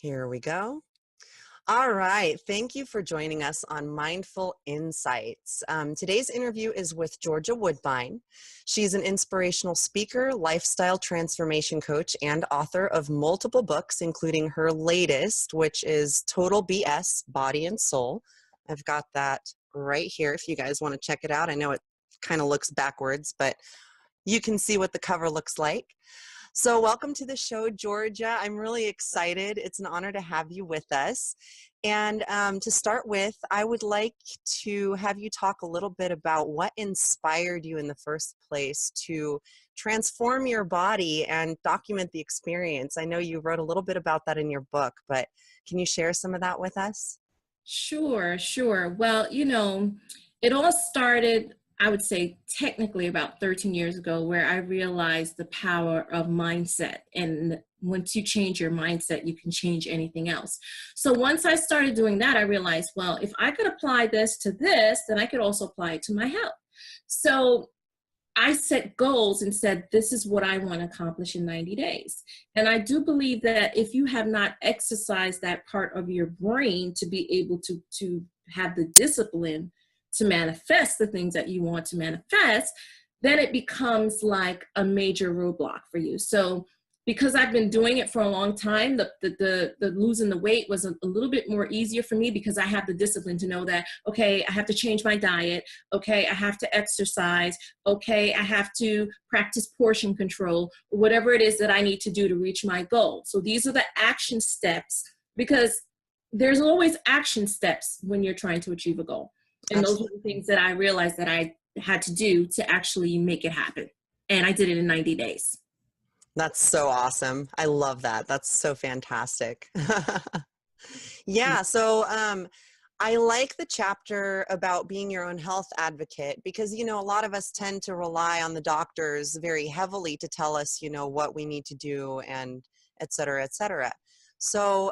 Here we go. All right. Thank you for joining us on Mindful Insights. Today's interview is with Georgia Woodbine. She's an inspirational speaker, lifestyle transformation coach, and author of multiple books, including her latest, which is Total BS, Body and Soul. I've got that right here if you guys want to check it out. I know it kind of looks backwards, but you can see what the cover looks like. So welcome to the show, Georgia. I'm really excited. It's an honor to have you with us. And to start with, I would like to have you talk a little bit about what inspired you in the first place to transform your body and document the experience. I know you wrote a little bit about that in your book, but can you share some of that with us? Sure. Well, it all started, I would say, technically about 13 years ago, where I realized the power of mindset. And once you change your mindset, you can change anything else. So once I started doing that, I realized, well, if I could apply this to this, then I could also apply it to my health. So I set goals and said, this is what I want to accomplish in 90 days. And I do believe that if you have not exercised that part of your brain to be able to have the discipline to manifest the things that you want to manifest, then it becomes like a major roadblock for you. So because I've been doing it for a long time, the losing the weight was a little bit more easier for me because I have the discipline to know that, okay, I have to change my diet. Okay, I have to exercise. Okay, I have to practice portion control, whatever it is that I need to do to reach my goal. So these are the action steps, because there's always action steps when you're trying to achieve a goal. And those were the things that I realized that I had to do to actually make it happen. And I did it in 90 days. That's so awesome. I love that. That's so fantastic. Yeah. So I like the chapter about being your own health advocate because, a lot of us tend to rely on the doctors very heavily to tell us, what we need to do and et cetera, et cetera. So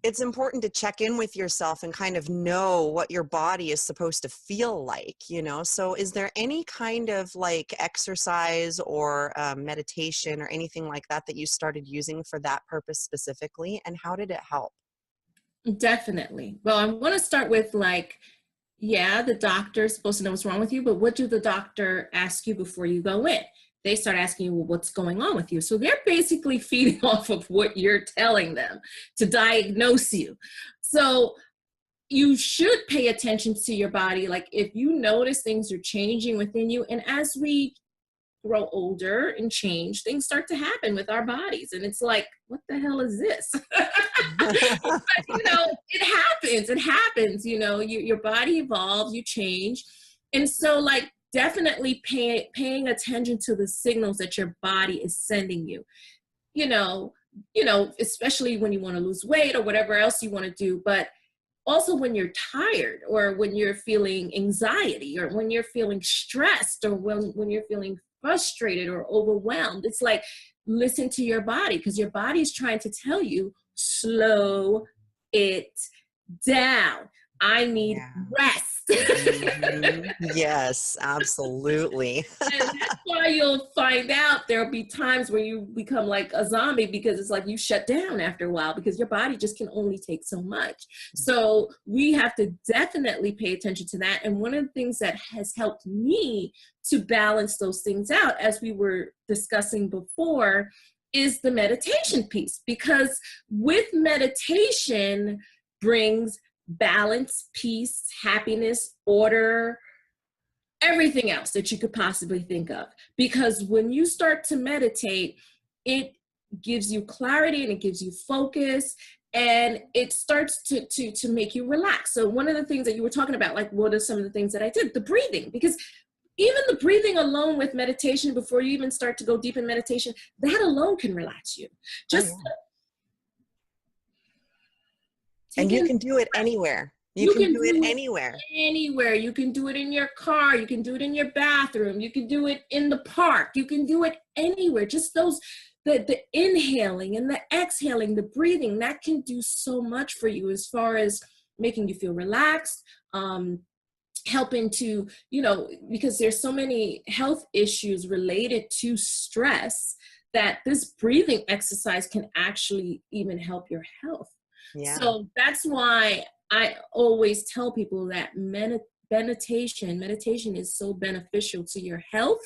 it's important to check in with yourself and kind of know what your body is supposed to feel like, So is there any kind of like exercise or meditation or anything like that that you started using for that purpose specifically? And how did it help? Definitely. Well, I want to start with the doctor's supposed to know what's wrong with you, but what do the doctor ask you before you go in? They start asking you, well, what's going on with you? So they're basically feeding off of what you're telling them to diagnose you. So you should pay attention to your body. Like if you notice things are changing within you, and as we grow older and change, things start to happen with our bodies. And it's like, what the hell is this? But, it happens, your body evolves, you change. And so definitely paying attention to the signals that your body is sending you, especially when you want to lose weight or whatever else you want to do. But also when you're tired or when you're feeling anxiety or when you're feeling stressed or when you're feeling frustrated or overwhelmed, it's like, listen to your body, because your body is trying to tell you, slow it down. I need rest. Yes, absolutely. And that's why you'll find out there'll be times where you become like a zombie, because it's like you shut down after a while because your body just can only take so much. So we have to definitely pay attention to that. And one of the things that has helped me to balance those things out, as we were discussing before, is the meditation piece, because with meditation brings balance, peace, happiness, order, everything else that you could possibly think of. Because when you start to meditate, it gives you clarity and it gives you focus, and it starts to make you relax. So one of the things that you were talking about, like what are some of the things that I did? The breathing, because even the breathing alone with meditation, before you even start to go deep in meditation, that alone can relax you. And you can do it anywhere. You can do it anywhere. Anywhere. You can do it in your car. You can do it in your bathroom. You can do it in the park. You can do it anywhere. Just the inhaling and the exhaling, the breathing, that can do so much for you as far as making you feel relaxed, helping to, because there's so many health issues related to stress that this breathing exercise can actually even help your health. Yeah. So that's why I always tell people that meditation is so beneficial to your health,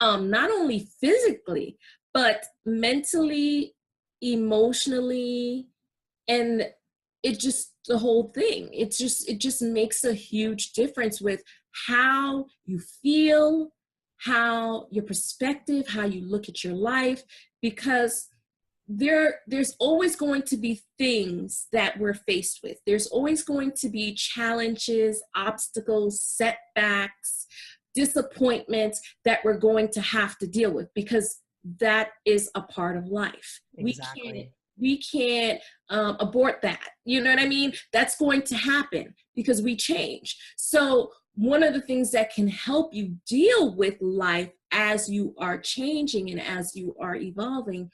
not only physically, but mentally, emotionally, and it just, the whole thing, it just makes a huge difference with how you feel, how your perspective, how you look at your life, because there's always going to be things that we're faced with. There's always going to be challenges, obstacles, setbacks, disappointments that we're going to have to deal with, because that is a part of life. Exactly. We can't abort that. You know what I mean? That's going to happen because we change. So one of the things that can help you deal with life as you are changing and as you are evolving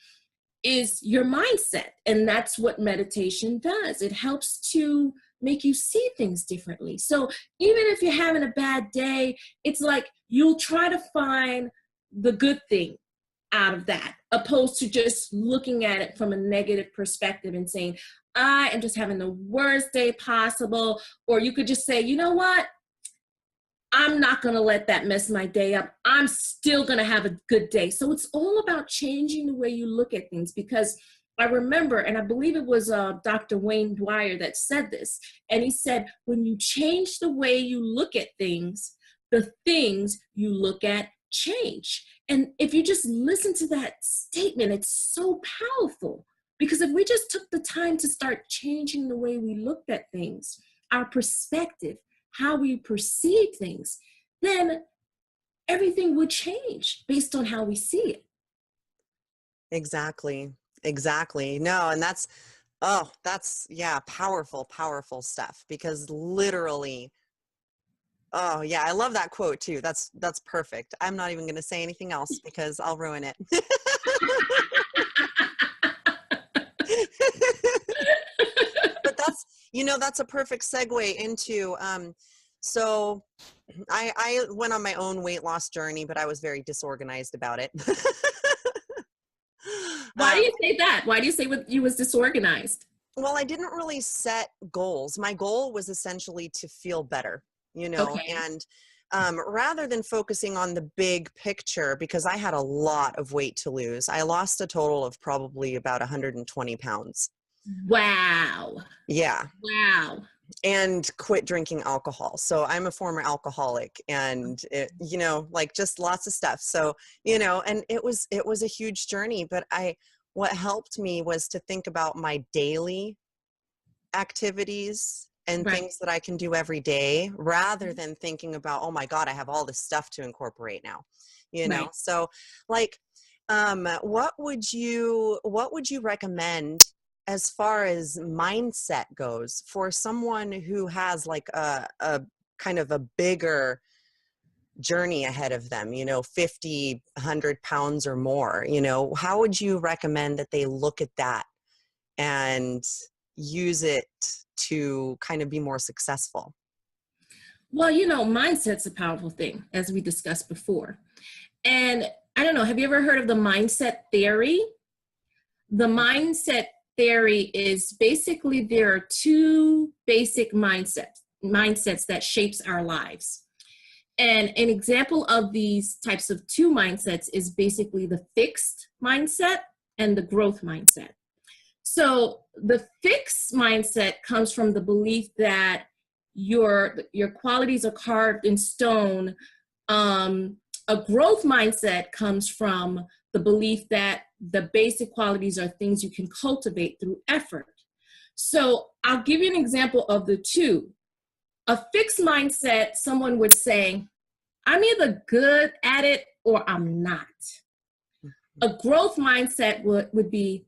is your mindset. And that's what meditation does. It helps to make you see things differently. So even if you're having a bad day, it's like you'll try to find the good thing out of that, opposed to just looking at it from a negative perspective and saying, I am just having the worst day possible. Or you could just say, you know what? I'm not going to let that mess my day up. I'm still going to have a good day. So it's all about changing the way you look at things, because I remember, and I believe it was Dr. Wayne Dwyer that said this, and he said, when you change the way you look at things, the things you look at change. And if you just listen to that statement, it's so powerful, because if we just took the time to start changing the way we looked at things, our perspective, how we perceive things, then everything would change based on how we see it. Exactly. Exactly. No, and that's, oh, that's, yeah, powerful, powerful stuff, because literally, oh yeah, I love that quote too. That's perfect. I'm not even going to say anything else because I'll ruin it. But that's, that's a perfect segue into, so I went on my own weight loss journey, but I was very disorganized about it. Why do you say that? Why do you say you was disorganized? Well, I didn't really set goals. My goal was essentially to feel better, Okay. and rather than focusing on the big picture, because I had a lot of weight to lose. I lost a total of probably about 120 pounds. Wow. Yeah. Wow. And quit drinking alcohol. So I'm a former alcoholic, and like just lots of stuff. So, and it was a huge journey, but what helped me was to think about my daily activities and Right. things that I can do every day, rather than thinking about, oh my God, I have all this stuff to incorporate now, Right. So like, what would you recommend as far as mindset goes for someone who has like a kind of a bigger journey ahead of them, 50, 100 pounds or more, how would you recommend that they look at that and use it to kind of be more successful? Well, mindset's a powerful thing, as we discussed before. And I don't know, have you ever heard of the mindset theory? The mindset theory is basically there are two basic mindsets that shapes our lives. And an example of these types of two mindsets is basically the fixed mindset and the growth mindset. So the fixed mindset comes from the belief that your qualities are carved in stone. A growth mindset comes from the belief that the basic qualities are things you can cultivate through effort. So I'll give you an example of the two. A fixed mindset, someone would say, I'm either good at it or I'm not. A growth mindset would be,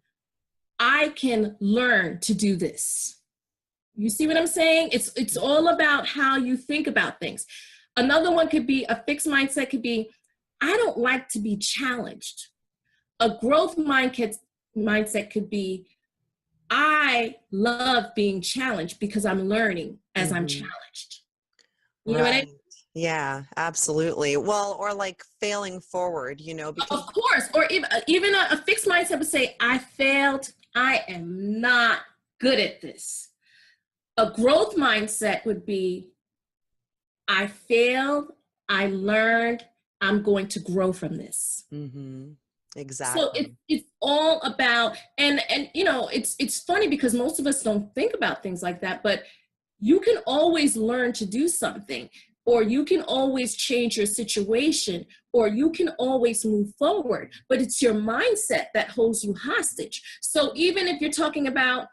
I can learn to do this. You see what I'm saying? It's all about how you think about things. Another one could be, a fixed mindset could be, I don't like to be challenged. A growth mindset could be, I love being challenged because I'm learning as I'm challenged. You know what I Right. mean? Yeah, absolutely. Well, or like failing forward, because Of course, or even a fixed mindset would say, I failed, I am not good at this. A growth mindset would be, I failed, I learned, I'm going to grow from this. hmm So exactly. it's all about, and it's funny because most of us don't think about things like that, but you can always learn to do something, or you can always change your situation, or you can always move forward, but it's your mindset that holds you hostage. So even if you're talking about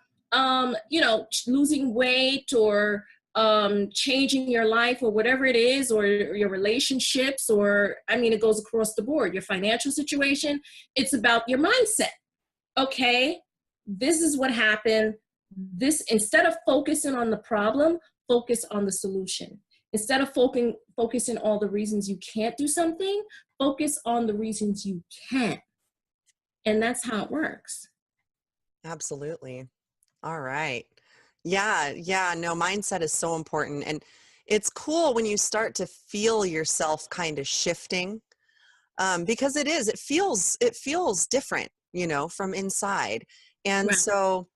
losing weight, or changing your life, or whatever it is, or your relationships, or I mean, it goes across the board, your financial situation, it's about your mindset. Okay, this is what happened. This, instead of focusing on the problem, focus on the solution. Instead of focusing all the reasons you can't do something, focus on the reasons you can. And that's how it works. Absolutely. All right. Yeah, yeah, no, mindset is so important. And it's cool when you start to feel yourself kind of shifting, because it feels different, from inside. And Right. so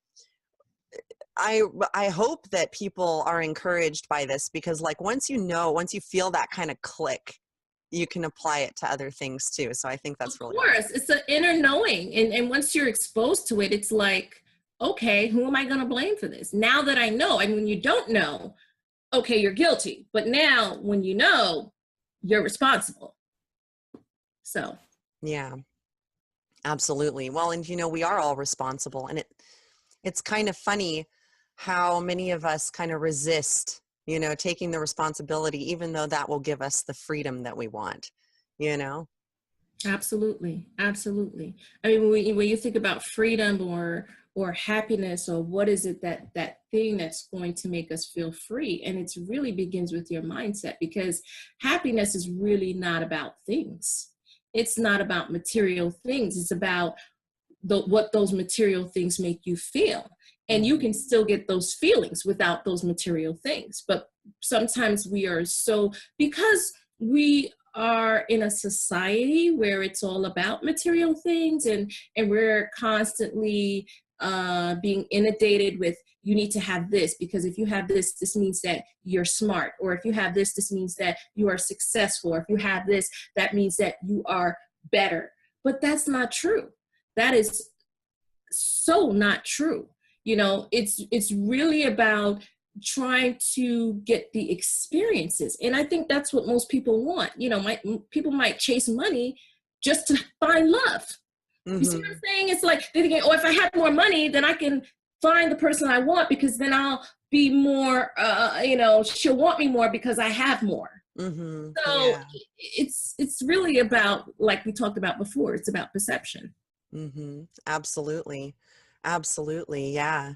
I hope that people are encouraged by this, because like once you feel that kind of click, you can apply it to other things too. So I think Of that's really awesome. course, it's an inner knowing. And once you're exposed to it, it's like, okay, who am I going to blame for this? Now that I know, and when you don't know, okay, you're guilty. But now when you know, you're responsible. So, Yeah, absolutely. Well, and we are all responsible, and it's kind of funny how many of us kind of resist, taking the responsibility, even though that will give us the freedom that we want, you know? absolutely, absolutely. I mean, when you think about freedom, or happiness, or what is it, that thing that's going to make us feel free, and it really begins with your mindset, because happiness is really not about things. It's not about material things. It's about what those material things make you feel. And you hmm can still get those feelings without those material things. But sometimes we are so, because we are in a society where it's all about material things, and we're constantly being inundated with, you need to have this, because if you have this, this means that you're smart, or if you have this, this means that you are successful, or if you have this, that means that you are better. But that's not true. That is so not true. It's really about trying to get the experiences, and I think that's what most people want. People might chase money just to find love. You see what I'm hmm saying? It's like they're thinking, oh, if I have more money, then I can find the person I want, because then I'll be more, she'll want me more because I have more. So Yeah. it's really about, like we talked about before, it's about perception. Absolutely. Absolutely. Yeah.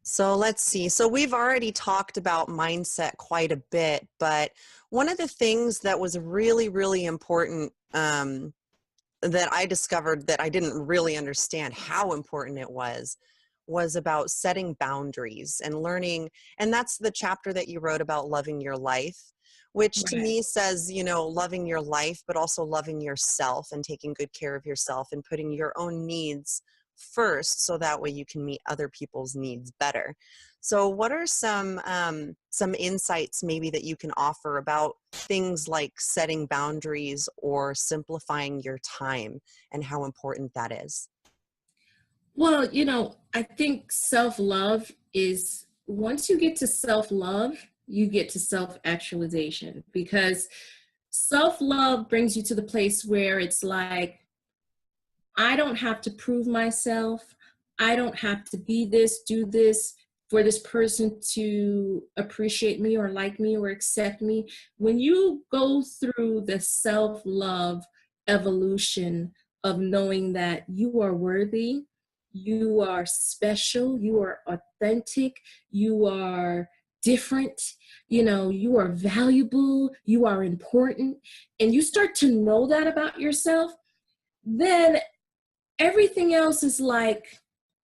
So let's see. So we've already talked about mindset quite a bit, but one of the things that was really, really important, that I discovered that I didn't really understand how important it was about setting boundaries and learning. And that's the chapter that you wrote about loving your life, which to Right. me says, loving your life, but also loving yourself and taking good care of yourself and putting your own needs first, so that way you can meet other people's needs better. So what are some insights maybe that you can offer about things like setting boundaries or simplifying your time, and how important that is? Well, I think self-love is, once you get to self-love, you get to self-actualization, because self-love brings you to the place where it's like, I don't have to prove myself. I don't have to be this, do this for this person to appreciate me, or like me, or accept me. When you go through the self-love evolution of knowing that you are worthy, you are special, you are authentic, you are different, you are valuable, you are important, and you start to know that about yourself, then everything else is like,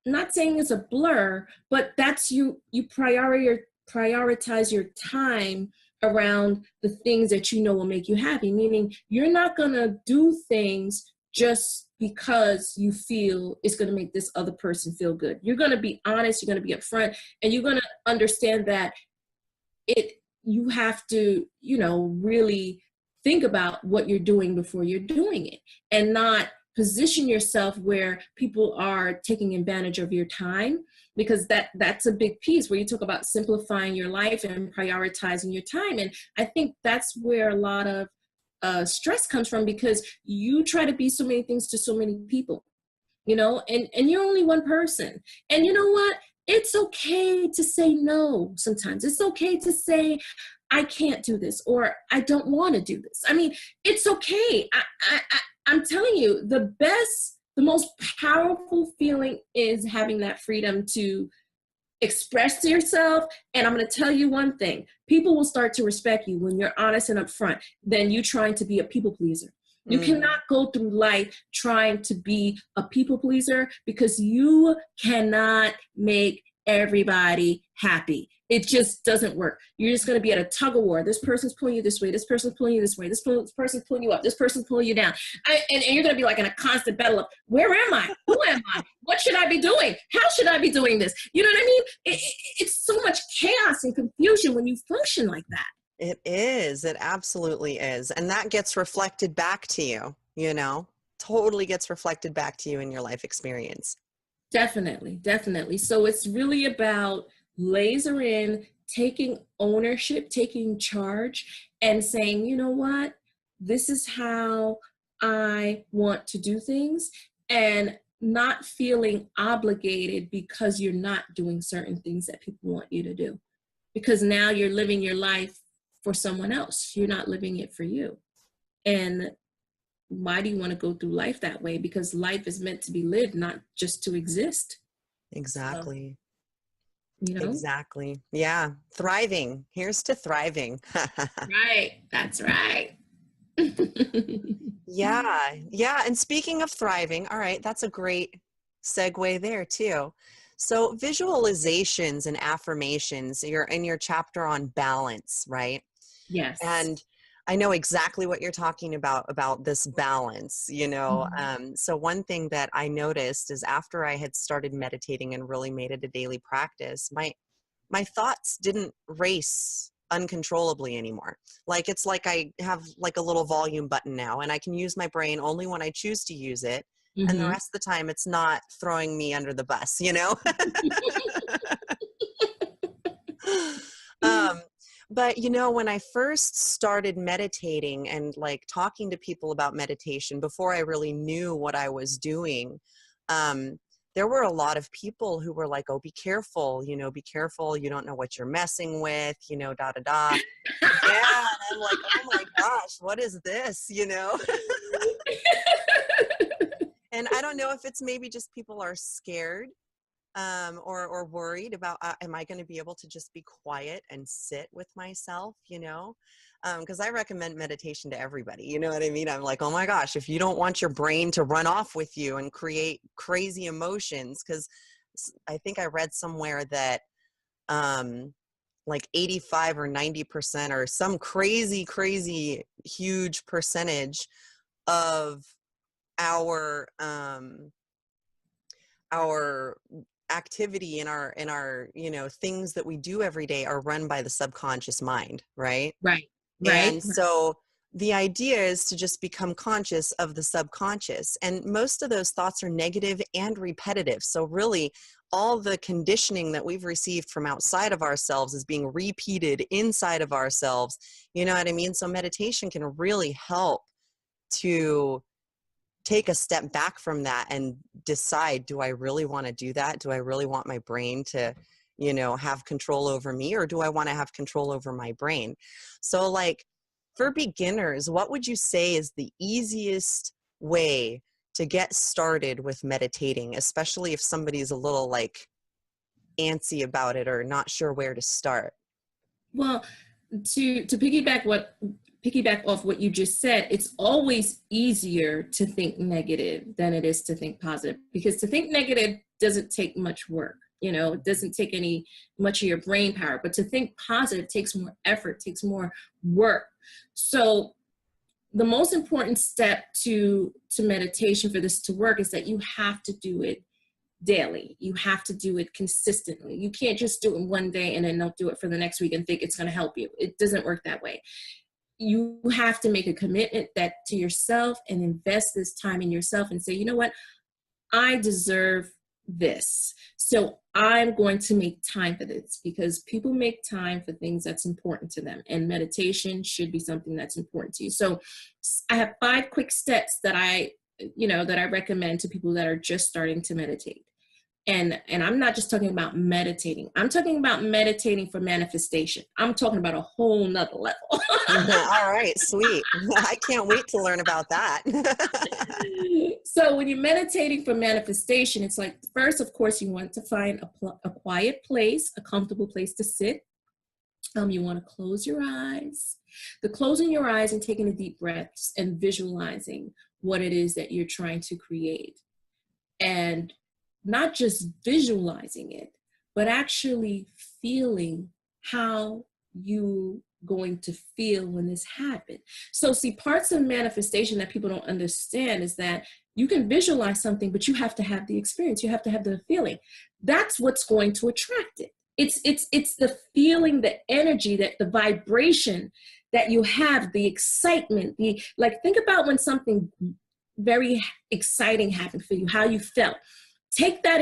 not saying it's a blur, but that's you prioritize your time around the things that you know will make you happy, meaning you're not going to do things just because you feel it's going to make this other person feel good. You're going to be honest, you're going to be upfront, and you're going to understand that you have to, really think about what you're doing before you're doing it, and not position yourself where people are taking advantage of your time, because that's a big piece where you talk about simplifying your life and prioritizing your time. And I think that's where a lot of stress comes from, because you try to be so many things to so many people, and you're only one person. And you know what? It's okay to say no sometimes. It's okay to say, I can't do this, or I don't want to do this. I mean, it's okay. I'm telling you, the most powerful feeling is having that freedom to express yourself. And I'm going to tell you one thing: people will start to respect you when you're honest and upfront than you trying to be a people pleaser. You cannot go through life trying to be a people pleaser, because you cannot make everybody happy. It just doesn't work. You're just going to be at a tug of war. This person's pulling you this way. This person's pulling you this way. This person's pulling you up. This person's pulling you down. And you're going to be like in a constant battle of, where am I? Who am I? What should I be doing? How should I be doing this? You know what I mean? It's so much chaos and confusion when you function like that. It is. It absolutely is. And that gets reflected back to you, totally gets reflected back to you in your life experience. Definitely. Definitely. So it's really about laser in, taking ownership, taking charge, and saying, you know what, this is how I want to do things, and not feeling obligated because you're not doing certain things that people want you to do. Because now you're living your life for someone else. You're not living it for you. And why do you want to go through life that way? Because life is meant to be lived, not just to exist. Exactly. So, Exactly. Yeah. Thriving. Here's to thriving. Right. That's right. Yeah. Yeah. And speaking of thriving, all right, that's a great segue there too. So visualizations and affirmations, you're in your chapter on balance, right? Yes. And I know exactly what you're talking about this balance, So one thing that I noticed is, after I had started meditating and really made it a daily practice, my thoughts didn't race uncontrollably anymore. Like, it's like I have like a little volume button now, and I can use my brain only when I choose to use it. And the rest of the time it's not throwing me under the bus, But, when I first started meditating and like talking to people about meditation before I really knew what I was doing, there were a lot of people who were like, oh, be careful, be careful. You don't know what you're messing with, da, da, da. Yeah. And I'm like, oh my gosh, what is this, And I don't know if it's maybe just people are scared or worried about, am I going to be able to just be quiet and sit with myself, because I recommend meditation to everybody. You know what I mean? I'm like, oh my gosh, if you don't want your brain to run off with you and create crazy emotions, because I think I read somewhere that like 85 or 90% or some crazy huge percentage of our activity in our things that we do every day are run by the subconscious mind, right? Right. And so the idea is to just become conscious of the subconscious, and most of those thoughts are negative and repetitive. So really, all the conditioning that we've received from outside of ourselves is being repeated inside of ourselves. You know what I mean? So meditation can really help to take a step back from that and decide, do I really want to do that? Do I really want my brain to, have control over me, or do I want to have control over my brain? So like, for beginners, what would you say is the easiest way to get started with meditating, especially if somebody's a little like antsy about it or not sure where to start? Well, to piggyback off what you just said, it's always easier to think negative than it is to think positive, because to think negative doesn't take much work. You know, it doesn't take any much of your brain power, but to think positive takes more effort, takes more work. So the most important step to meditation for this to work is that you have to do it daily. You have to do it consistently. You can't just do it one day and then not do it for the next week and think it's going to help you. It doesn't work that way. You have to make a commitment that to yourself and invest this time in yourself and say, you know what, I deserve this. So I'm going to make time for this, because people make time for things that's important to them, and meditation should be something that's important to you. So I have 5 quick steps that I recommend to people that are just starting to meditate. And I'm not just talking about meditating. I'm talking about meditating for manifestation. I'm talking about a whole nother level. All right, sweet. I can't wait to learn about that. So when you're meditating for manifestation, it's like, first, of course, you want to find a quiet place, a comfortable place to sit. You want to close your eyes. The closing your eyes and taking a deep breaths and visualizing what it is that you're trying to create. And not just visualizing it, but actually feeling how you going to feel when this happens. So see, parts of manifestation that people don't understand is that you can visualize something, but you have to have the experience. You have to have the feeling. That's what's going to attract it. It's the feeling, the energy, that the vibration that you have, the excitement, think about when something very exciting happened for you, how you felt. Take that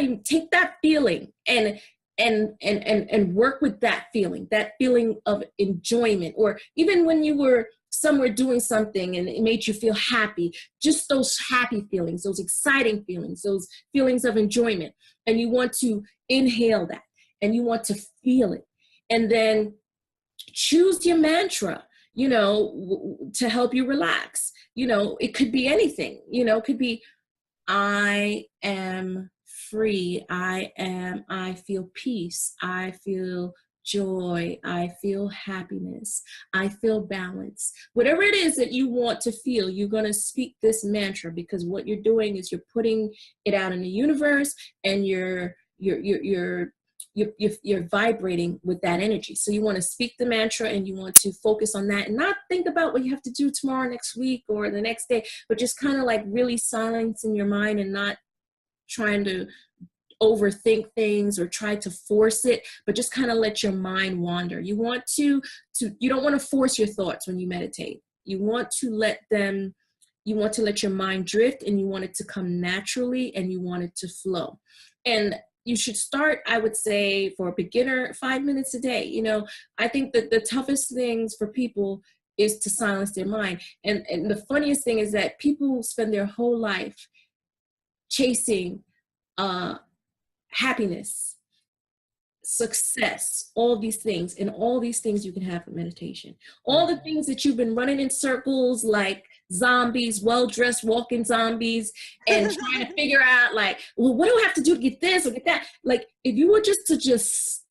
feeling and work with that feeling of enjoyment, or even when you were somewhere doing something and it made you feel happy, just those happy feelings, those exciting feelings, those feelings of enjoyment. And you want to inhale that and you want to feel it. And then choose your mantra, to help you relax. It could be anything, it could be, I am free. I feel peace. I feel joy. I feel happiness. I feel balance. Whatever it is that you want to feel, you're going to speak this mantra, because what you're doing is you're putting it out in the universe, and you're vibrating with that energy. So you want to speak the mantra and you want to focus on that and not think about what you have to do tomorrow, next week, or the next day, but just kind of like really silencing your mind and not trying to overthink things or try to force it, but just kind of let your mind wander. You want you don't want to force your thoughts when you meditate. You want to let your mind drift, and you want it to come naturally, and you want it to flow. And you should start, I would say, for a beginner, 5 minutes a day. I think that the toughest things for people is to silence their mind. And the funniest thing is that people spend their whole life chasing happiness, success, all these things. And all these things you can have from meditation. All the things that you've been running in circles like zombies, well-dressed walking zombies, and trying to figure out well, what do I have to do to get this or get that? Like, if you were just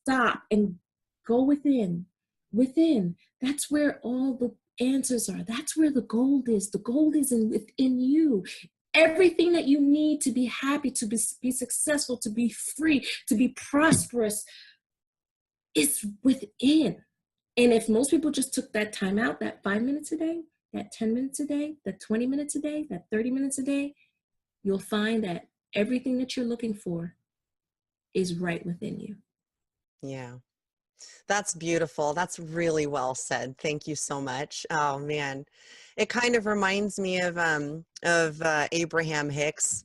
stop and go within, that's where all the answers are. That's where the gold is. The gold is within you. Everything that you need to be happy, to be successful, to be free, to be prosperous is within. And if most people just took that time out, that 5 minutes a day, that 10 minutes a day, that 20 minutes a day, that 30 minutes a day, you'll find that everything that you're looking for is right within you. Yeah. That's beautiful. That's really well said. Thank you so much. Oh man, it kind of reminds me of Abraham Hicks,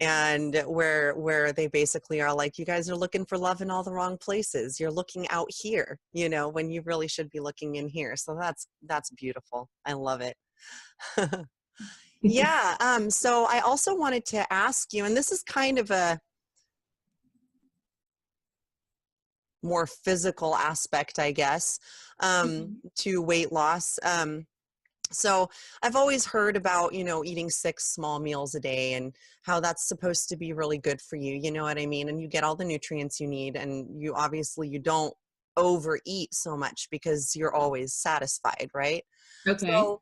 and where they basically are like, you guys are looking for love in all the wrong places. You're looking out here, when you really should be looking in here. So that's beautiful. I love it. Yeah. So I also wanted to ask you, and this is kind of a more physical aspect, I guess, to weight loss. So I've always heard about, eating 6 small meals a day and how that's supposed to be really good for you. You know what I mean? And you get all the nutrients you need, and you don't overeat so much because you're always satisfied, right? Okay. So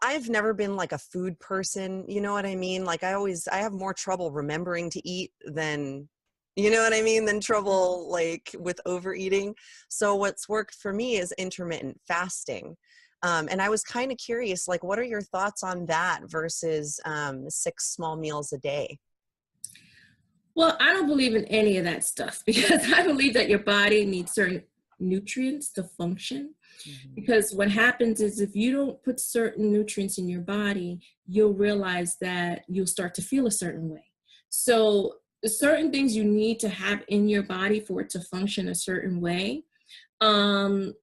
I've never been like a food person, you know what I mean? Like I have more trouble remembering to eat than You know what I mean? Than trouble like with overeating. So what's worked for me is intermittent fasting. And I was kind of curious, like, what are your thoughts on that versus 6 small meals a day? Well, I don't believe in any of that stuff because I believe that your body needs certain nutrients to function. Mhm. Because what happens is if you don't put certain nutrients in your body, you'll realize that you'll start to feel a certain way. So, certain things you need to have in your body for it to function a certain way. Um,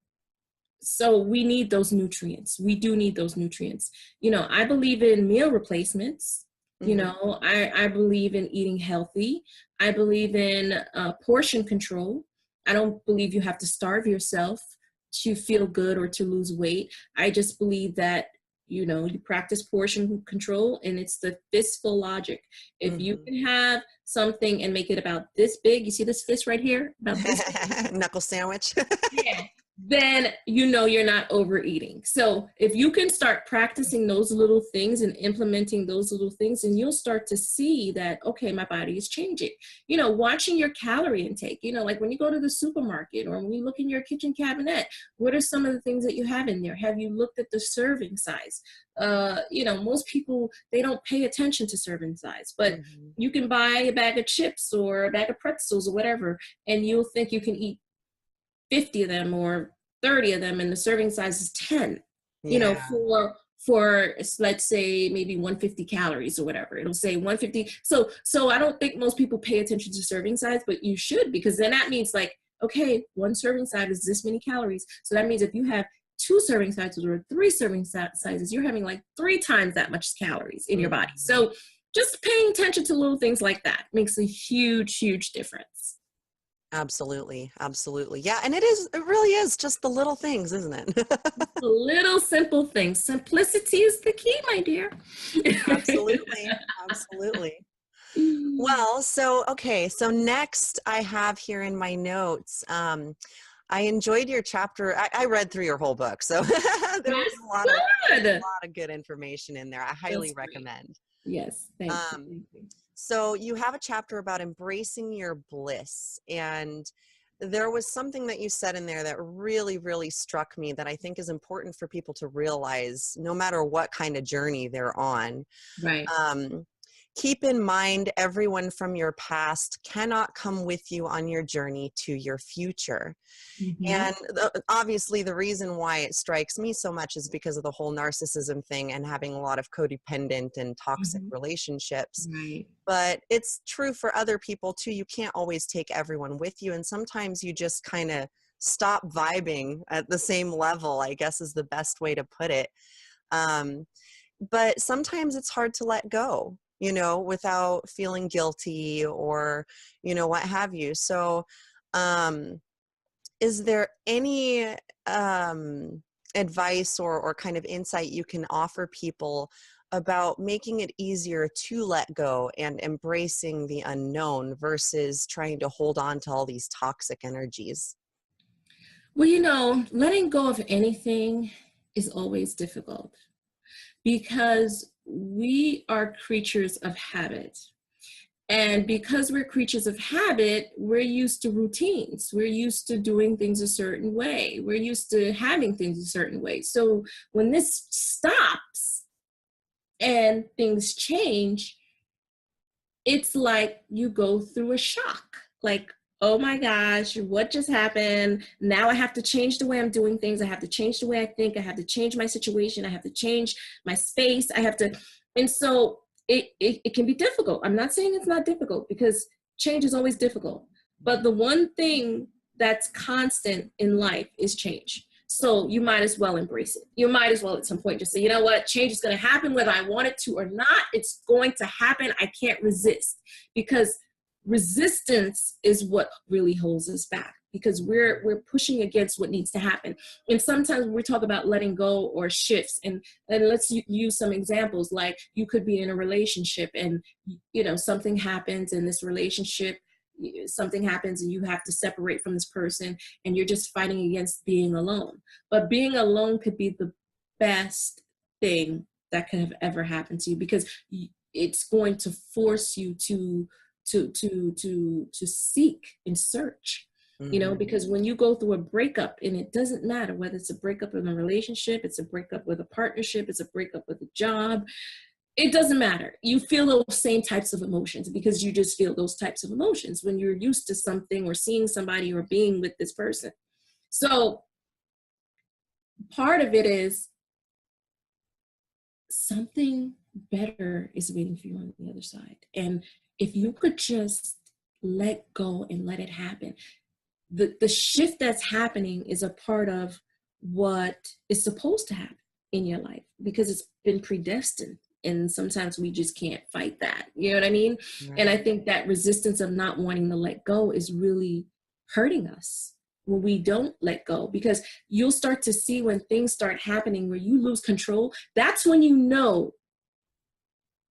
so we need those nutrients. We do need those nutrients. I believe in meal replacements. Mhm. I believe in eating healthy. I believe in portion control. I don't believe you have to starve yourself to feel good or to lose weight. I just believe that, you practice portion control, and it's the fistful logic. If you Mhm. can have something and make it about this big, you see this fist right here, about this big? Knuckle sandwich. Yeah, then you're not overeating. So if you can start practicing those little things and implementing those little things, and you'll start to see that, okay, my body is changing. Watching your calorie intake, like when you go to the supermarket or when you look in your kitchen cabinet, what are some of the things that you have in there? Have you looked at the serving size? Most people, they don't pay attention to serving size, but Mhm. you can buy a bag of chips or a bag of pretzels or whatever, and you'll think you can eat 50 of them or 30 of them, and the serving size is 10, Yeah. for let's say maybe 150 calories or whatever. It'll say 150. So I don't think most people pay attention to serving size, but you should, because then that means, like, okay, one serving size is this many calories. So that means if you have two serving sizes or three serving sizes, you're having like 3 times that much calories in your body. Mhm. So just paying attention to little things like that makes a huge, huge difference. Absolutely. Absolutely. Yeah. And it really is just the little things, isn't it? The little simple things. Simplicity is the key, my dear. Absolutely. Absolutely. Well, okay. So next I have here in my notes, I enjoyed your chapter. I read through your whole book. So there was That's a good. lot of good information in there. I highly That's great. recommend. Yes, thank you. Um, Thank you. so you have a chapter about embracing your bliss. And there was something that you said in there that really, really struck me that I think is important for people to realize no matter what kind of journey they're on. Right. Um, Keep in mind, everyone from your past cannot come with you on your journey to your future. Mm-hmm. And obviously, the reason why it strikes me so much is because of the whole narcissism thing and having a lot of codependent and toxic Mm-hmm. relationships. Right. But it's true for other people too. You can't always take everyone with you. And sometimes you just kind of stop vibing at the same level, I guess is the best way to put it. Um, but sometimes it's hard to let go, without feeling guilty or, what have you. So, um, is there any advice or kind of insight you can offer people about making it easier to let go and embracing the unknown versus trying to hold on to all these toxic energies? Well, letting go of anything is always difficult because we are creatures of habit. And because we're creatures of habit, we're used to routines. We're used to doing things a certain way. We're used to having things a certain way. So when this stops and things change, it's like you go through a shock. Like, oh my gosh, what just happened? Now I have to change the way I'm doing things. I have to change the way I think. I have to change my situation. I have to change my space. And so it can be difficult. I'm not saying it's not difficult, because change is always difficult. But the one thing that's constant in life is change. So you might as well embrace it. You might as well at some point just say, you know what, change is going to happen whether I want it to or not. It's going to happen. I can't resist, because resistance is what really holds us back, because we're pushing against what needs to happen. And sometimes when we talk about letting go or shifts, and let's use some examples. Like, you could be in a relationship and something happens in this relationship, something happens and you have to separate from this person, and you're just fighting against being alone. But being alone could be the best thing that could have ever happened to you, because it's going to force you to to seek and search, you know, because when you go through a breakup, and it doesn't matter whether it's a breakup in a relationship, it's a breakup with a partnership, it's a breakup with a job, it doesn't matter. You feel those same types of emotions because you just feel those types of emotions when you're used to something or seeing somebody or being with this person. So part of it is something better is waiting for you on the other side. And if you could just let go and let it happen, the shift that's happening is a part of what is supposed to happen in your life because it's been predestined. And sometimes we just can't fight that. You know what I mean? Right. And I think that resistance of not wanting to let go is really hurting us when we don't let go, because you'll start to see when things start happening where you lose control. That's when you know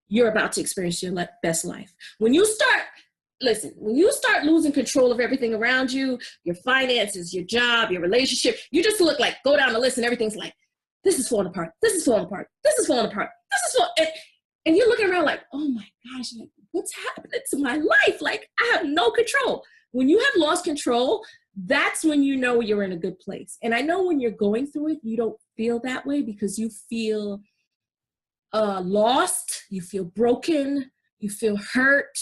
you're about to experience your best life. When you start losing control of everything around you, your finances, your job, your relationship, you just look like, go down the list and everything's like, this is falling apart. This is falling apart. This is falling apart. This is falling. And you're looking around like, oh my gosh, like, what's happening to my life? Like, I have no control. When you have lost control, that's when you know you're in a good place. And I know when you're going through it, you don't feel that way because you feel lost, you feel broken, you feel hurt,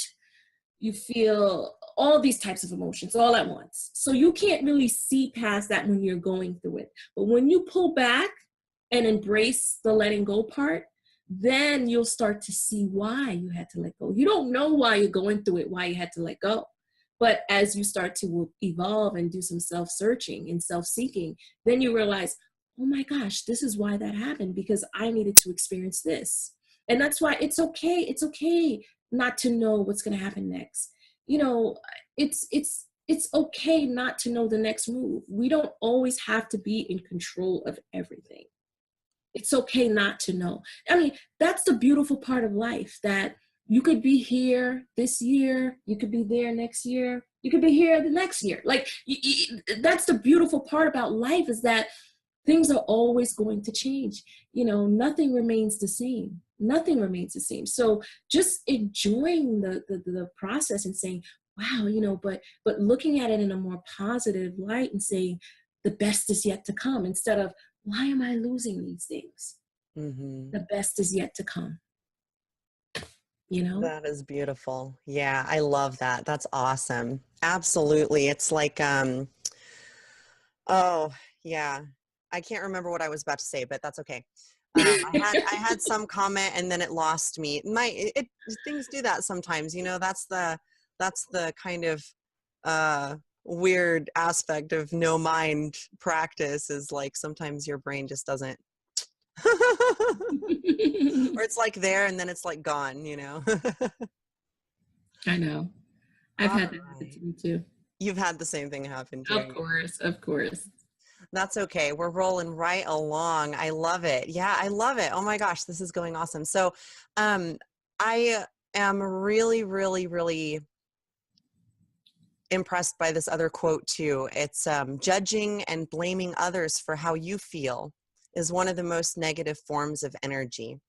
you feel all these types of emotions all at once. So you can't really see past that when you're going through it. But when you pull back and embrace the letting go part, then you'll start to see why you had to let go. You don't know why you're going through it, why you had to let go. But as you start to evolve and do some self-searching and self-seeking, then you realize, oh my gosh, this is why that happened, because I needed to experience this. And that's why it's okay not to know what's going to happen next. You know, it's okay not to know the next move. We don't always have to be in control of everything. It's okay not to know. I mean, that's the beautiful part of life, that you could be here this year, you could be there next year, you could be here the next year. Like, that's the beautiful part about life, is that things are always going to change. You know, nothing remains the same. Nothing remains the same. So just enjoying the process and saying, wow, you know, but looking at it in a more positive light and saying the best is yet to come, instead of, why am I losing these things? The best is yet to come. You know? That is beautiful. Yeah, I love that. That's awesome. Absolutely. It's like, oh yeah, I can't remember what I was about to say, but that's okay. I had some comment and then it lost me. Things do that sometimes, you know. That's the kind of weird aspect of no mind practice, is like sometimes your brain just doesn't or it's like there and then it's like gone, you know. I know. I've had that happen to me too. You've had the same thing happen to you. Of course. That's okay. We're rolling right along. I love it. Yeah, I love it. Oh my gosh, this is going awesome. So I am really, really, really impressed by this other quote too. It's judging and blaming others for how you feel is one of the most negative forms of energy.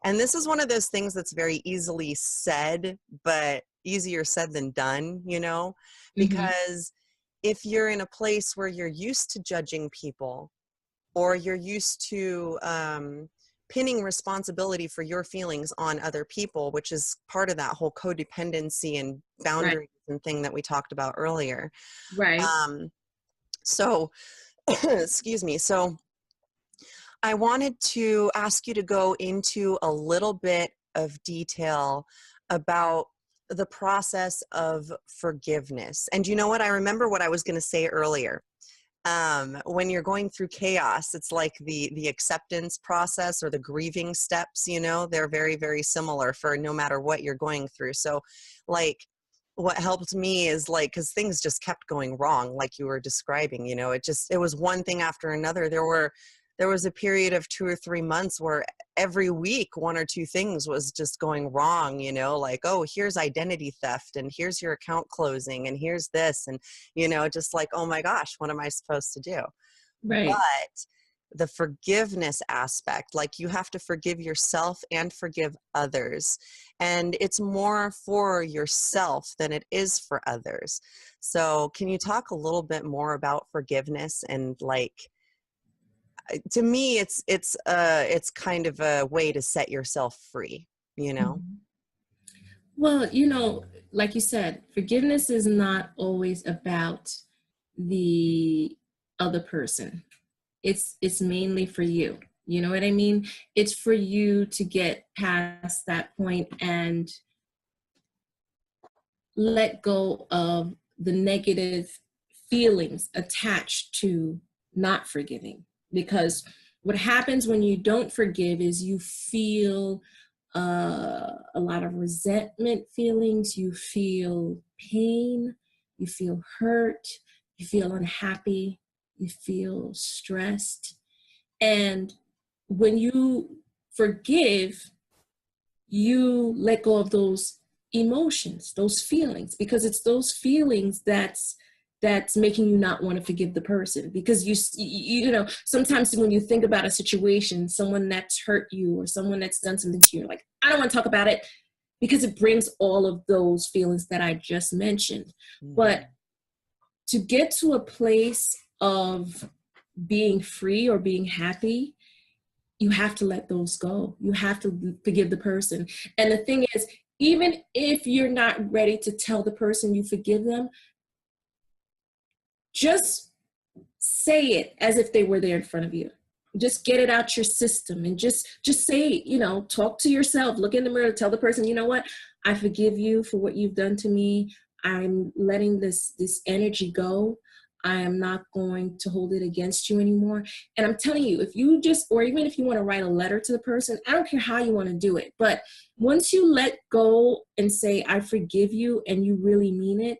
And this is one of those things that's very easily said, but easier said than done, you know, because if you're in a place where you're used to judging people, or you're used to pinning responsibility for your feelings on other people, which is part of that whole codependency and boundaries and thing that we talked about earlier. Right. So, excuse me. So I wanted to ask you to go into a little bit of detail about the process of forgiveness. And you know what? I remember what I was going to say earlier. When you're going through chaos, it's like the acceptance process or the grieving steps, you know, they're very, very similar for no matter what you're going through. So like what helped me is like, cause things just kept going wrong. Like you were describing, you know, it was one thing after another. There was a period of 2 or 3 months where every week 1 or 2 things was just going wrong, you know, like, oh, here's identity theft and here's your account closing and here's this. And, you know, just like, oh my gosh, what am I supposed to do? Right. But the forgiveness aspect, like you have to forgive yourself and forgive others. And it's more for yourself than it is for others. So can you talk a little bit more about forgiveness? And like, to me, it's kind of a way to set yourself free, you know? Mhm. Well, like you said, forgiveness is not always about the other person. It's mainly for you. You know what I mean? It's for you to get past that point and let go of the negative feelings attached to not forgiving. Because what happens when you don't forgive is you feel a lot of resentment feelings, you feel pain, you feel hurt, you feel unhappy, you feel stressed. And when you forgive, you let go of those emotions, those feelings, because it's those feelings that's making you not want to forgive the person. Because sometimes when you think about a situation, someone that's hurt you or someone that's done something to you, you're like, I don't want to talk about it, because it brings all of those feelings that I just mentioned. Mm-hmm. But to get to a place of being free or being happy, you have to let those go. You have to forgive the person. And the thing is, even if you're not ready to tell the person you forgive them, just say it as if they were there in front of you. Just get it out your system and just say, talk to yourself, look in the mirror, tell the person, you know what? I forgive you for what you've done to me. I'm letting this energy go. I am not going to hold it against you anymore. And I'm telling you, or even if you want to write a letter to the person, I don't care how you want to do it. But once you let go and say, I forgive you, and you really mean it,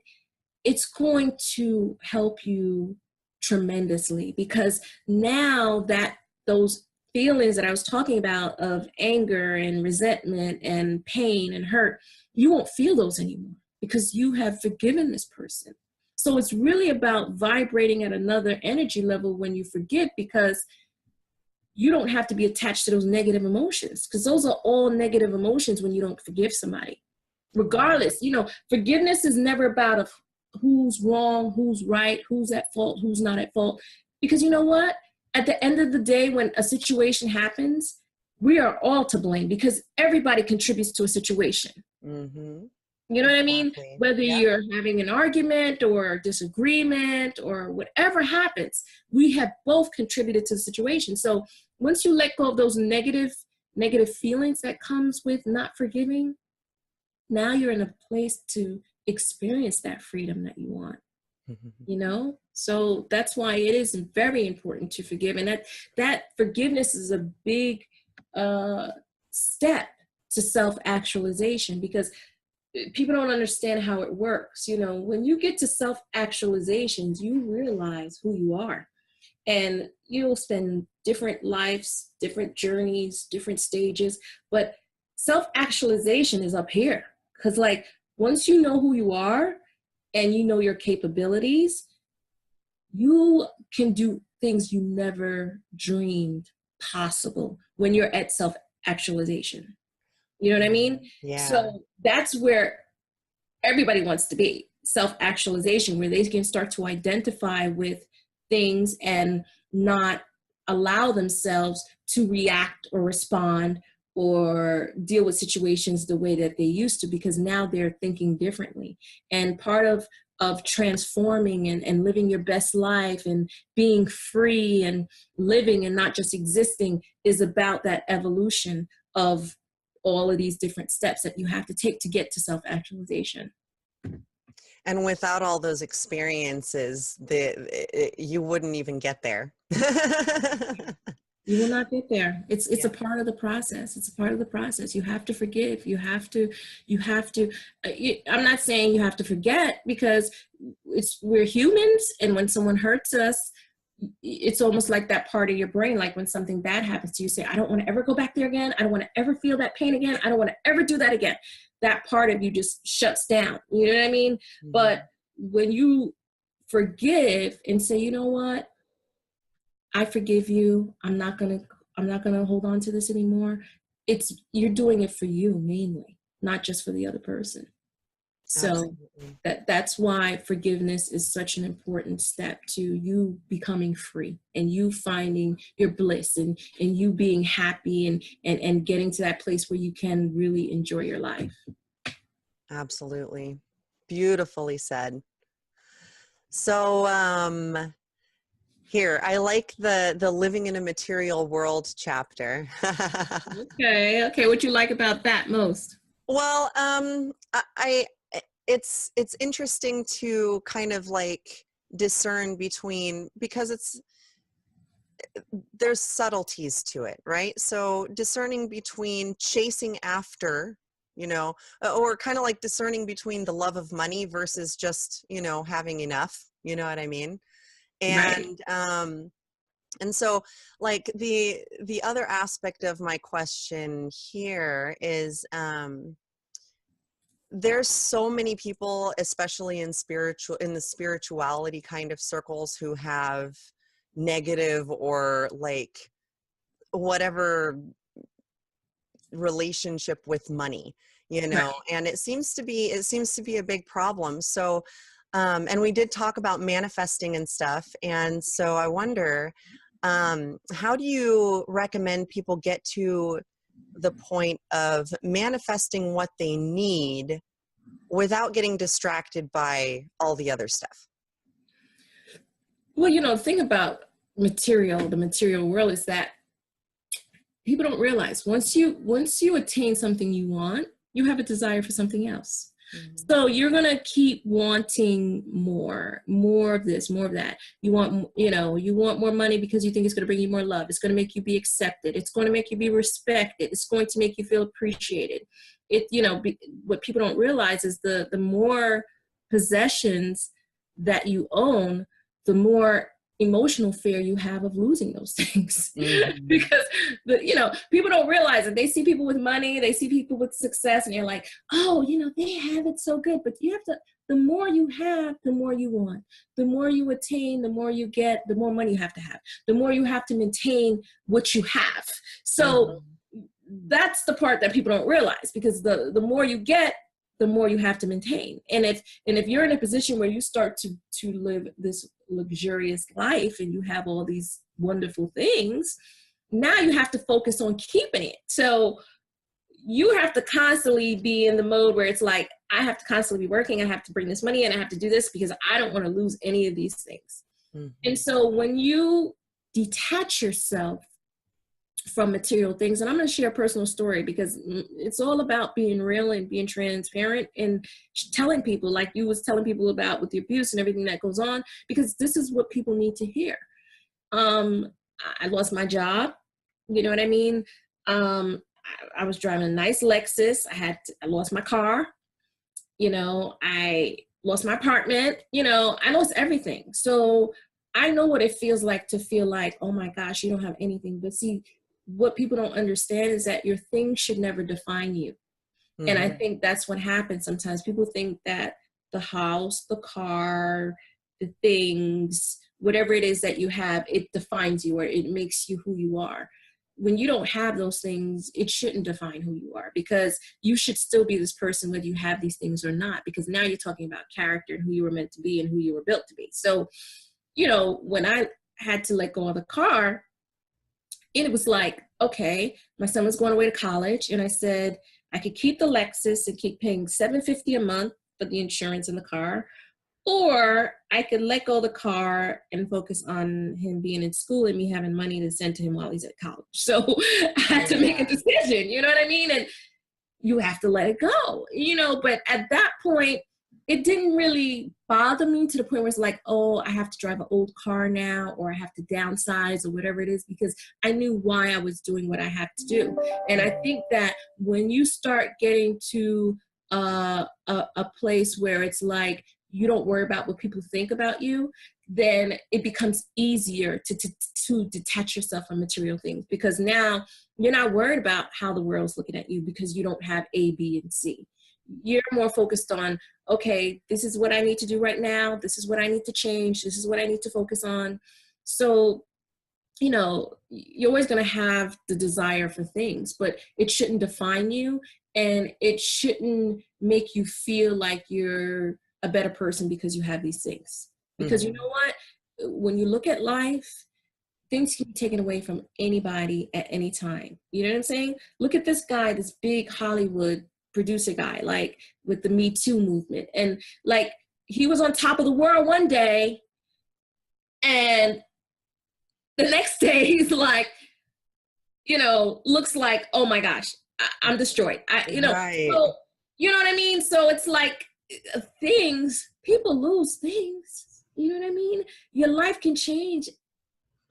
it's going to help you tremendously, because now that those feelings that I was talking about of anger and resentment and pain and hurt, you won't feel those anymore because you have forgiven this person. So it's really about vibrating at another energy level when you forgive, because you don't have to be attached to those negative emotions, because those are all negative emotions when you don't forgive somebody. Regardless, forgiveness is never about who's wrong, who's right, who's at fault, who's not at fault. Because you know what? At the end of the day, when a situation happens, we are all to blame, because everybody contributes to a situation. Mm-hmm. You know what I mean? Exactly. Whether Yep. you're having an argument or disagreement or whatever happens, we have both contributed to the situation. So once you let go of those negative feelings that comes with not forgiving, now you're in a place to experience that freedom that you want. So that's why it is very important to forgive. And that forgiveness is a big step to self-actualization, because people don't understand how it works. When you get to self-actualizations, you realize who you are, and you'll spend different lives, different journeys, different stages, but self-actualization is up here. Because once you know who you are and you know your capabilities, you can do things you never dreamed possible when you're at self-actualization. You know what I mean? Yeah. So that's where everybody wants to be, self-actualization, where they can start to identify with things and not allow themselves to react or respond or deal with situations the way that they used to, because now they're thinking differently. And part of transforming and living your best life and being free and living and not just existing is about that evolution of all of these different steps that you have to take to get to self-actualization. And without all those experiences, you wouldn't even get there. You will not get there. It's Yeah. a part of the process. It's a part of the process. You have to forgive. You have to, I'm not saying you have to forget, because we're humans. And when someone hurts us, it's almost like that part of your brain, like when something bad happens to you, say, I don't want to ever go back there again. I don't want to ever feel that pain again. I don't want to ever do that again. That part of you just shuts down. You know what I mean? Mm-hmm. But when you forgive and say, you know what? I forgive you. I'm not gonna hold on to this anymore. You're doing it for you mainly, not just for the other person. So Absolutely. that's why forgiveness is such an important step to you becoming free and you finding your bliss and you being happy and getting to that place where you can really enjoy your life. Absolutely. Beautifully said. So, here, I like the living in a material world chapter. Okay. What you like about that most? Well, it's interesting to kind of like discern between, because there's subtleties to it, right? So discerning between chasing after, or kind of like discerning between the love of money versus just, having enough, you know what I mean? Right. And so like the other aspect of my question here is, there's so many people, especially in the spirituality kind of circles, who have negative or like whatever relationship with money, Right. and it seems to be a big problem. So, and we did talk about manifesting and stuff. And so I wonder, how do you recommend people get to the point of manifesting what they need without getting distracted by all the other stuff? Well, the thing about the material world is that people don't realize once you attain something you want, you have a desire for something else. Mhm. So you're gonna keep wanting more of this, more of that. You want more money because you think it's gonna bring you more love. It's gonna make you be accepted. It's going to make you be respected. It's going to make you feel appreciated. What people don't realize is the more possessions that you own, the more emotional fear you have of losing those things. Mhm. Because people don't realize it. They see people with money, they see people with success, and you're like, oh, they have it so good. But you have to, the more you have, the more you want. The more you attain, the more you get, the more money you have to have. The more you have to maintain what you have. So Mhm. that's the part that people don't realize, because the more you get, the more you have to maintain. And if you're in a position where you start to live this luxurious life and you have all these wonderful things, now you have to focus on keeping it. So you have to constantly be in the mode where it's like, I have to constantly be working. I have to bring this money in. I have to do this because I don't want to lose any of these things. And Mhm. so when you detach yourself from material things, and I'm going to share a personal story because it's all about being real and being transparent and telling people, like you was telling people about with the abuse and everything that goes on, because this is what people need to hear. I lost my job. You know what I mean? I was driving a nice Lexus. I lost my car. I lost my apartment. I lost everything. So I know what it feels like to feel like, oh my gosh, you don't have anything. But see, what people don't understand is that your things should never define you. And I Mhm. think that's what happens sometimes. People think that the house, the car, the things, whatever it is that you have, it defines you or it makes you who you are. When you don't have those things, it shouldn't define who you are, because you should still be this person whether you have these things or not, because now you're talking about character and who you were meant to be and who you were built to be. So, when I had to let go of the car, it was like, okay, my son was going away to college, and I said I could keep the Lexus and keep paying $750 a month for the insurance in the car, or I could let go of the car and focus on him being in school and me having money to send to him while he's at college. So I had to make a Yeah. decision, you know what I mean? And you have to let it go, but at that point, it didn't really bother me to the point where it's like, oh, I have to drive an old car now, or I have to downsize or whatever it is, because I knew why I was doing what I have to do. And I Mhm. think that when you start getting to a place where it's like, you don't worry about what people think about you, then it becomes easier to detach yourself from material things, because now you're not worried about how the world's looking at you because you don't have A, B, and C. You're more focused on, okay, this is what I need to do right now. This is what I need to change. This is what I need to focus on. So you know, you're always going to have the desire for things, but it shouldn't define you, and it shouldn't make you feel like you're a better person because you have these things. Because you Mhm. know what? When you look at life, things can be taken away from anybody at any time. You know what I'm saying? Look at this guy, this big Hollywood producer guy, like with the Me Too movement. And like, he was on top of the world one day, and the next day he's like, you know, looks like, oh my gosh, I'm destroyed. Right. So, you know what I mean? So it's like things, people lose things. You know what I mean? Your life can change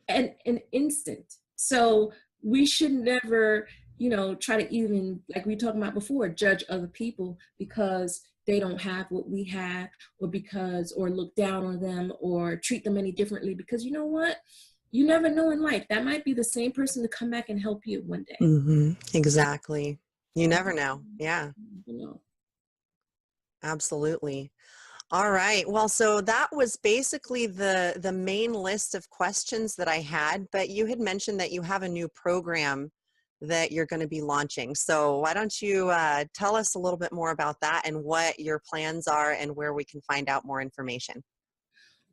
an instant. So we should never, you know, try to even, like we talked about before, judge other people because they don't have what we have, or because, or look down on them, or treat them any differently, because you know what? You never know in life. That might be the same person to come back and help you one day. Exactly. You So, never know. Yeah, you know. absolutely. All right. Well, so that was basically the main list of questions that I had, but you had mentioned that you have a new program that you're going to be launching. So why don't you tell us a little bit more about that and what your plans are and where we can find out more information?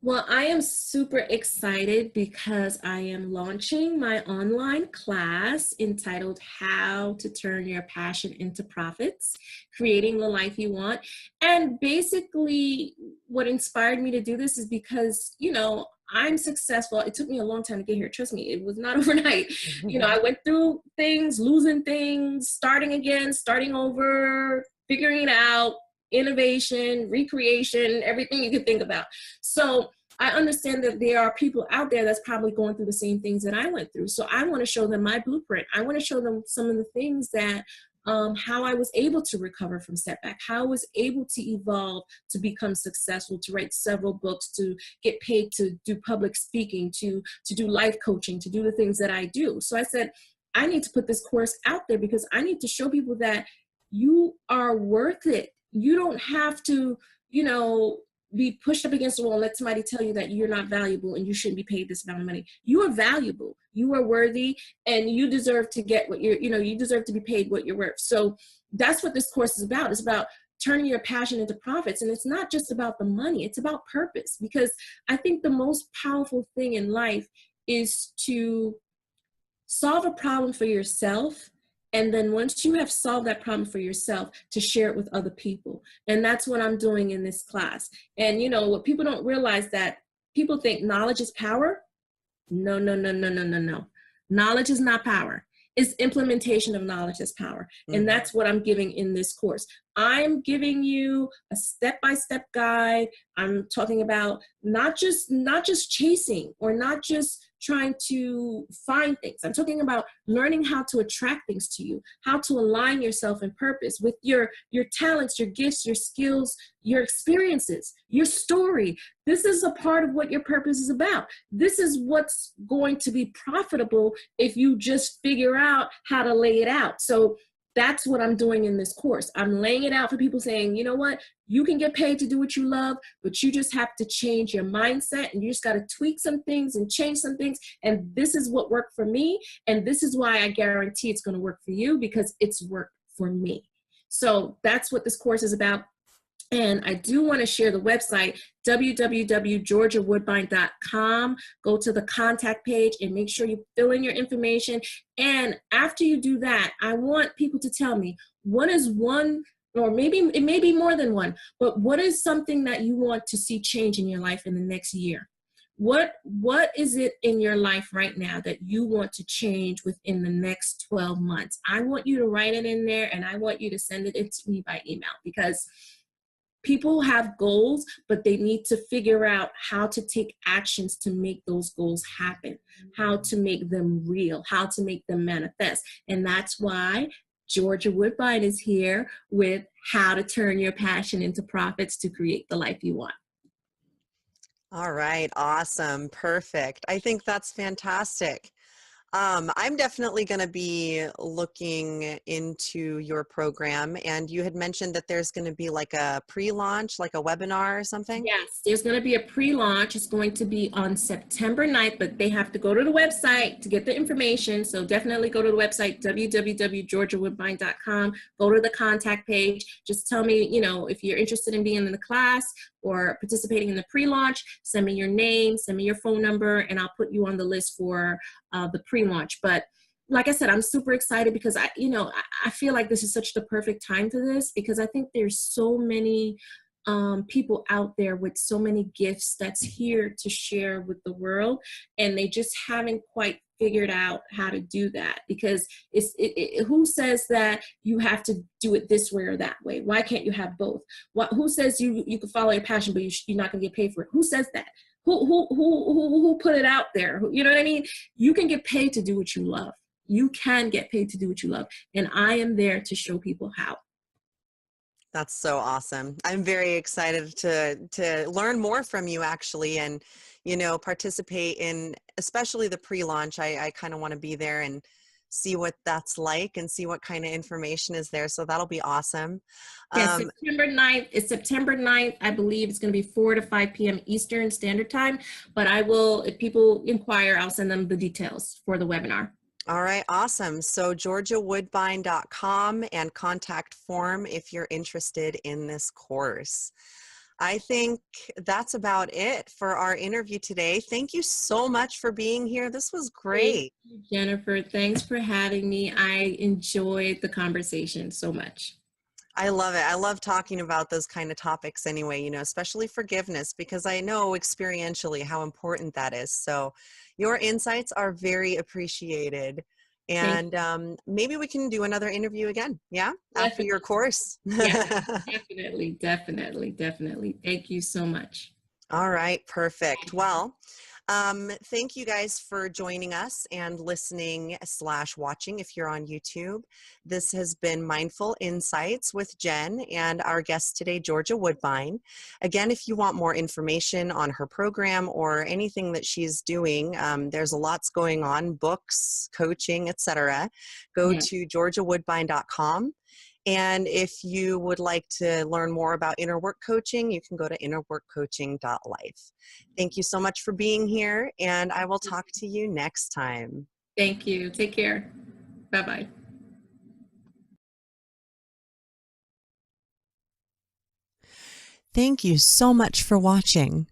Well, I am super excited because I am launching my online class entitled How to Turn Your Passion into Profits, Creating the Life You Want. And basically, what inspired me to do this is because, you know, I'm successful. It took me a long time to get here. Trust me, it was not overnight. You know, I went through things, losing things, starting again, starting over, figuring it out, innovation, recreation, everything you could think about. So I understand that there are people out there that's probably going through the same things that I went through. So I want to show them my blueprint. I want to show them some of the things that how I was able to recover from setback, how I was able to evolve to become successful, to write several books, to get paid to do public speaking, to do life coaching, to do the things that I do. So I said, I need to put this course out there because I need to show people that you are worth it. You don't have to, you know, be pushed up against the wall and let somebody tell you that you're not valuable and you shouldn't be paid this amount of money. You are valuable, you are worthy, and you deserve to get what you're, you know, you deserve to be paid what you're worth. So that's what this course is about. It's about turning your passion into profits. And it's not just about the money, it's about purpose. Because I think the most powerful thing in life is to solve a problem for yourself, and then once you have solved that problem for yourself, to share it with other people. And that's what I'm doing in this class. And you know what people don't realize, that people think knowledge is power. No, no, no, no, no, no, no. Knowledge is not power. It's implementation of knowledge as power. And Mhm. that's what I'm giving in this course. I'm giving you a step-by-step guide. I'm talking about not just chasing, or not just trying to find things. I'm talking about learning how to attract things to you, how to align yourself in purpose with your talents, your gifts, your skills, your experiences, your story. This is a part of what your purpose is about. This is what's going to be profitable if you just figure out how to lay it out. So that's what I'm doing in this course. I'm laying it out for people, saying, you know what, you can get paid to do what you love, but you just have to change your mindset, and you just got to tweak some things and change some things. And this is what worked for me. And this is why I guarantee it's going to work for you, because it's worked for me. So that's what this course is about. And I do want to share the website, www.georgiawoodbine.com. Go to the contact page and make sure you fill in your information. And after you do that, I want people to tell me, what is one, or maybe it may be more than one, but what is something that you want to see change in your life in the next year? What is it in your life right now that you want to change within the next 12 months? I want you to write it in there, and I want you to send it to me by email, because people have goals, but they need to figure out how to take actions to make those goals happen, how to make them real, how to make them manifest. And that's why Georgia Woodbine is here with How to Turn Your Passion into Profits to Create the Life You Want. All right. Awesome. Perfect. I think that's fantastic. I'm definitely going to be looking into your program. And you had mentioned that there's going to be like a pre-launch, like a webinar or something? Yes, there's going to be a pre-launch. It's going to be on September 9th, but they have to go to the website to get the information. So definitely go to the website, www.georgiawoodbine.com. Go to the contact page. Just tell me, if you're interested in being in the class or participating in the pre-launch, send me your name, send me your phone number, and I'll put you on the list for the pre-launch. But like I said, I'm super excited because I feel like this is such the perfect time for this, because I think there's so many people out there with so many gifts that's here to share with the world, and they just haven't quite figured out how to do that, because who says that you have to do it this way or that way? Why can't you have both? Who says you can follow your passion but you're not gonna get paid for it? Who says that? Who put it out there? You know what I mean? You can get paid to do what you love. You can get paid to do what you love, and I am there to show people how. That's so awesome. I'm very excited to learn more from you, actually, and participate in especially the pre-launch. I kind of want to be there and see what that's like and see what kind of information is there. So that'll be awesome. Yes, September 9th. It's September 9th. I believe it's going to be 4 to 5 p.m. Eastern Standard Time. But I will, if people inquire, I'll send them the details for the webinar. All right, awesome. So georgiawoodbine.com and contact form if you're interested in this course. I think that's about it for our interview today. Thank you so much for being here. This was great. Thank you, Jennifer. Thanks for having me. I enjoyed the conversation so much. I love it. I love talking about those kind of topics anyway, especially forgiveness, because I know experientially how important that is. So your insights are very appreciated. And maybe we can do another interview again. Yeah. Definitely. After your course. Yeah, definitely. Thank you so much. All right. Perfect. Well, thank you guys for joining us and listening/watching if you're on YouTube. This has been Mindful Insights with Jen and our guest today, Georgia Woodbine. Again, if you want more information on her program or anything that she's doing, there's a lots going on, books, coaching, etc. Go to georgiawoodbine.com. And if you would like to learn more about inner work coaching, you can go to innerworkcoaching.life. Thank you so much for being here, and I will talk to you next time. Thank you. Take care. Bye-bye. Thank you so much for watching.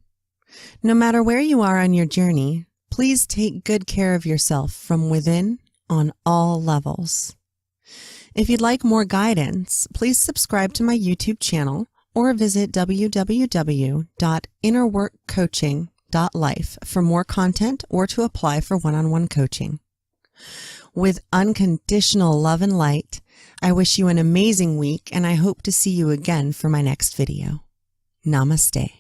No matter where you are on your journey, please take good care of yourself from within on all levels. If you'd like more guidance, please subscribe to my YouTube channel or visit www.innerworkcoaching.life for more content or to apply for one-on-one coaching. With unconditional love and light, I wish you an amazing week, and I hope to see you again for my next video. Namaste.